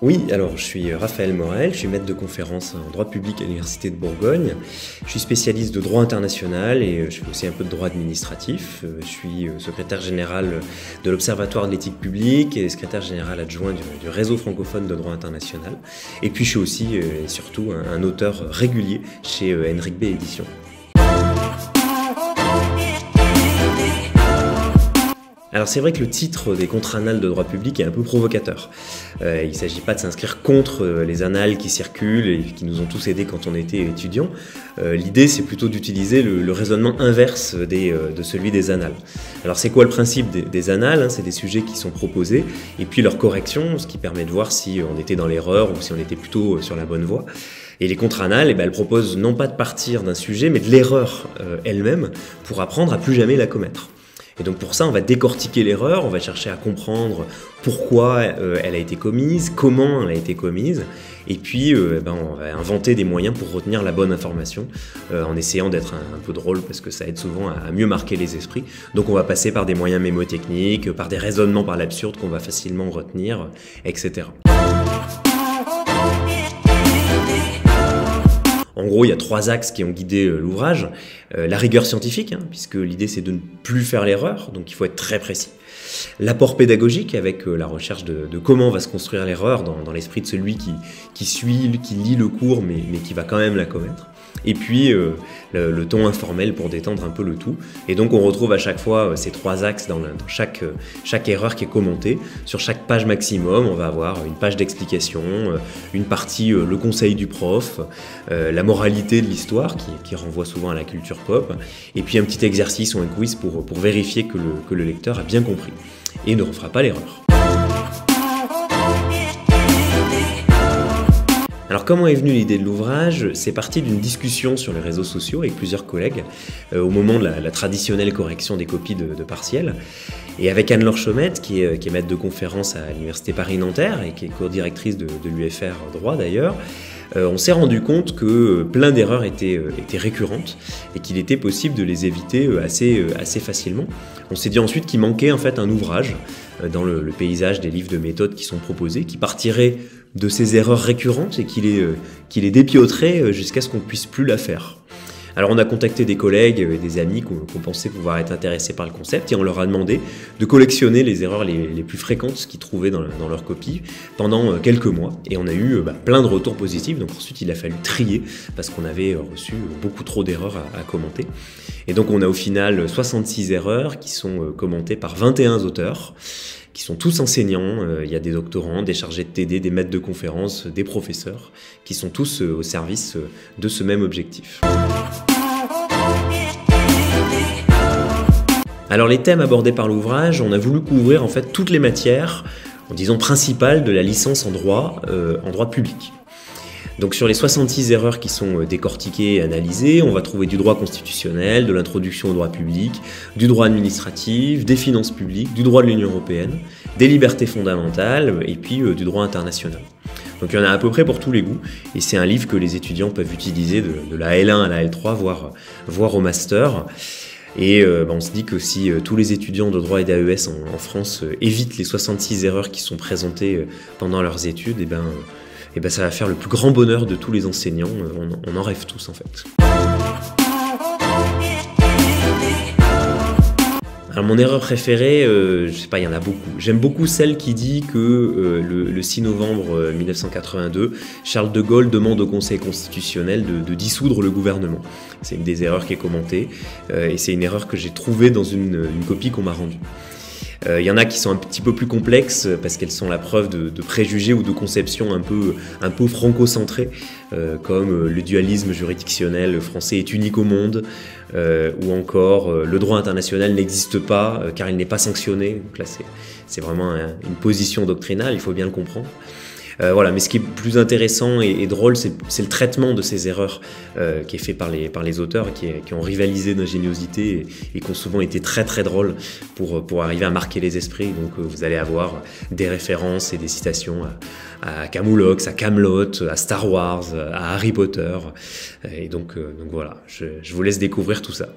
Oui, alors je suis Raphaël Morel, je suis maître de conférence en droit public à l'Université de Bourgogne. Je suis spécialiste de droit international et je fais aussi un peu de droit administratif. Je suis secrétaire général de l'Observatoire de l'éthique publique et secrétaire général adjoint du réseau francophone de droit international. Et puis je suis aussi et surtout un auteur régulier chez Henrik B Éditions. Alors c'est vrai que le titre des contre annales de droit public est un peu provocateur. Il ne s'agit pas de s'inscrire contre les annales qui circulent et qui nous ont tous aidés quand on était étudiants. L'idée c'est plutôt d'utiliser le raisonnement inverse de celui des annales. Alors c'est quoi le principe des annales? C'est des sujets qui sont proposés et puis leur correction, ce qui permet de voir si on était dans l'erreur ou si on était plutôt sur la bonne voie. Et les contre-annales, elles proposent non pas de partir d'un sujet mais de l'erreur elle-même pour apprendre à plus jamais la commettre. Et donc pour ça, on va décortiquer l'erreur, on va chercher à comprendre pourquoi elle a été commise, comment elle a été commise, et puis on va inventer des moyens pour retenir la bonne information, en essayant d'être un peu drôle, parce que ça aide souvent à mieux marquer les esprits. Donc on va passer par des moyens mémotechniques, par des raisonnements par l'absurde qu'on va facilement retenir, etc. En gros, il y a 3 axes qui ont guidé l'ouvrage. La rigueur scientifique, puisque l'idée c'est de ne plus faire l'erreur, donc il faut être très précis. L'apport pédagogique avec la recherche de comment va se construire l'erreur dans l'esprit de celui qui suit, qui lit le cours, mais qui va quand même la commettre. Et puis le ton informel pour détendre un peu le tout. Et donc on retrouve à chaque fois ces 3 axes dans chaque erreur qui est commentée. Sur chaque page maximum, on va avoir une page d'explication, une partie le conseil du prof, la moralité de l'histoire qui renvoie souvent à la culture pop, et puis un petit exercice ou un quiz pour vérifier que le lecteur a bien compris et ne refera pas l'erreur. Alors comment est venue l'idée de l'ouvrage? C'est parti d'une discussion sur les réseaux sociaux avec plusieurs collègues au moment de la traditionnelle correction des copies de partiels. Et avec Anne-Laure Chaumette, qui est maître de conférence à l'Université Paris-Nanterre et qui est co-directrice de l'UFR droit d'ailleurs, on s'est rendu compte que plein d'erreurs étaient récurrentes et qu'il était possible de les éviter assez facilement. On s'est dit ensuite qu'il manquait en fait un ouvrage dans le paysage des livres de méthode qui sont proposés, qui partirait de ces erreurs récurrentes et qui les dépioterait jusqu'à ce qu'on ne puisse plus la faire. Alors on a contacté des collègues et des amis qu'on pensait pouvoir être intéressés par le concept et on leur a demandé de collectionner les erreurs les plus fréquentes qu'ils trouvaient dans leur copie pendant quelques mois. Et on a eu plein de retours positifs, donc ensuite il a fallu trier parce qu'on avait reçu beaucoup trop d'erreurs à commenter. Et donc on a au final 66 erreurs qui sont commentées par 21 auteurs, qui sont tous enseignants. Il y a des doctorants, des chargés de TD, des maîtres de conférences, des professeurs, qui sont tous au service de ce même objectif. Alors les thèmes abordés par l'ouvrage, on a voulu couvrir en fait toutes les matières, disons principales de la licence en droit public. Donc sur les 66 erreurs qui sont décortiquées et analysées, on va trouver du droit constitutionnel, de l'introduction au droit public, du droit administratif, des finances publiques, du droit de l'Union européenne, des libertés fondamentales et puis du droit international. Donc il y en a à peu près pour tous les goûts et c'est un livre que les étudiants peuvent utiliser de la L1 à la L3, voire au master. Et on se dit que si tous les étudiants de droit et d'AES en France évitent les 66 erreurs qui sont présentées pendant leurs études, et ben ça va faire le plus grand bonheur de tous les enseignants, on en rêve tous en fait. Alors mon erreur préférée, je sais pas, il y en a beaucoup. J'aime beaucoup celle qui dit que le 6 novembre 1982, Charles de Gaulle demande au Conseil constitutionnel de dissoudre le gouvernement. C'est une des erreurs qui est commentée et c'est une erreur que j'ai trouvée dans une copie qu'on m'a rendue. Il y en a qui sont un petit peu plus complexes parce qu'elles sont la preuve de préjugés ou de conceptions un peu franco-centrées, comme le dualisme juridictionnel français est unique au monde, ou encore le droit international n'existe pas car il n'est pas sanctionné. Donc là, c'est vraiment une position doctrinale, il faut bien le comprendre. Voilà, mais ce qui est plus intéressant et drôle, c'est le traitement de ces erreurs qui est fait par les auteurs qui ont rivalisé d'ingéniosité et qui ont souvent été très très drôles pour arriver à marquer les esprits. Donc vous allez avoir des références et des citations à Camoulox, à Kaamelott, à Star Wars, à Harry Potter. Et donc voilà, je vous laisse découvrir tout ça.